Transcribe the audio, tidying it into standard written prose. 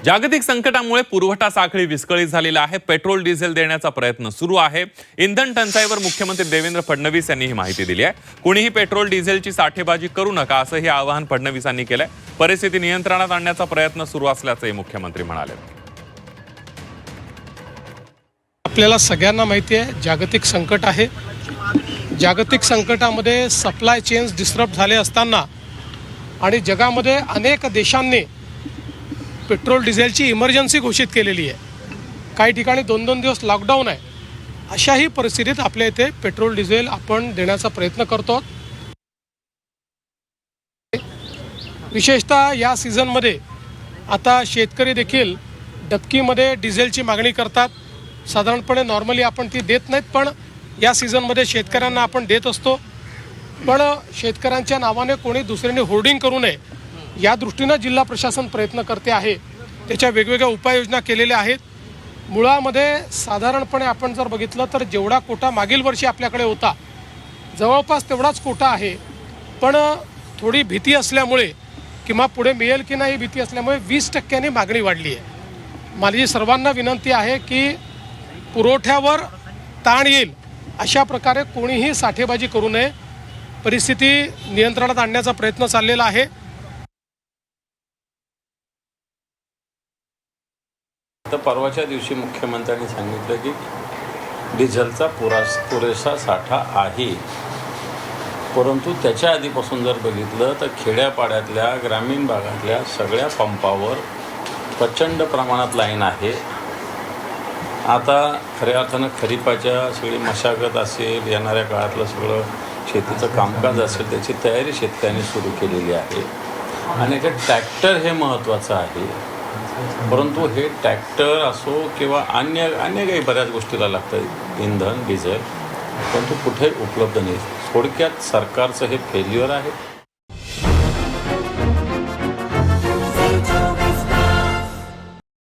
जागतिक संकटामुळे पुरवठा साखळी विस्कळीत झालेला आहे। पेट्रोल डिझेल देण्याचा प्रयत्न सुरू आहे। इंधन टंचाईवर मुख्यमंत्री देवेंद्र फडणवीस यांनी ही माहिती दिली आहे। कोणीही पेट्रोल डिझेलची साठेबाजी करू नका असंही आवाहन फडणवीसांनी केलंय। परिस्थिती नियंत्रणात आणण्याचा प्रयत्न सुरू असल्याचंही मुख्यमंत्री म्हणाले। आपल्याला सगळ्यांना माहिती आहे जागतिक संकट आहे। जागतिक संकटामध्ये सप्लाय चेन्स डिस्टर्ब झाले असताना आणि जगामध्ये अनेक देशांनी पेट्रोल डिझेलची इमर्जन्सी घोषित केलेली आहे। काही ठिकाणी 2-2 दिवस लॉकडाऊन आहे। अशाही परिस्थितीत आपल्या इथे पेट्रोल डिझेल आपण देण्याचा प्रयत्न करतो। विशेषतः या सीझनमध्ये आता शेतकरी देखील डबकीमध्ये डिझेलची मागणी करतात। साधारणपणे नॉर्मली आपण ती देत नाहीत, पण या सीझनमध्ये शेतकऱ्यांना आपण देत असतो। पण शेतकऱ्यांच्या नावाने कोणी दुसऱ्याने होर्डिंग करू नये या दृष्टीने जिल्हा प्रशासन प्रयत्न करते आहे। त्याच्या वेगवेगळ्या उपाययोजना केलेल्या आहेत। मुळामध्ये साधारणपणे आपण जर बघितलं तर जेवढा कोटा मागील वर्षी आपल्याकडे होता जवळपास तेवढाच कोटा आहे। पण थोडी भीती असल्यामुळे किंवा पुढे मिळेल की नाही भीती असल्यामुळे 20% मागणी वाढली आहे। माझी सर्वांना विनंती आहे की पुरवठ्यावर ताण येईल अशा प्रकारे कोणीही साठेबाजी करू नये। परिस्थिती नियंत्रणात आणण्याचा प्रयत्न चाललेला आहे। तर परवाच्या दिवशी मुख्यमंत्र्यांनी सांगितलं की डिझेलचा पुरेसा साठा आहे, परंतु त्याच्या आधीपासून जर बघितलं तर खेड्यापाड्यातल्या ग्रामीण भागातल्या सगळ्या पंपावर प्रचंड प्रमाणात लाईन आहे। आता खऱ्या अर्थानं खरीपाच्या सगळी मशागत असेल, येणाऱ्या काळातलं सगळं शेतीचं कामकाज असेल त्याची तयारी शेतकऱ्यांनी सुरू केलेली आहे। आणि याच्यात ट्रॅक्टर हे महत्त्वाचं आहे, परंतु हे ट्रॅक्टर असो किंवा अन्य काही बऱ्याच गोष्टीला लागतं इंधन डिझेल, परंतु कुठे उपलब्ध नाही। थोडक्यात सरकारचं हे फेल्युअर आहे।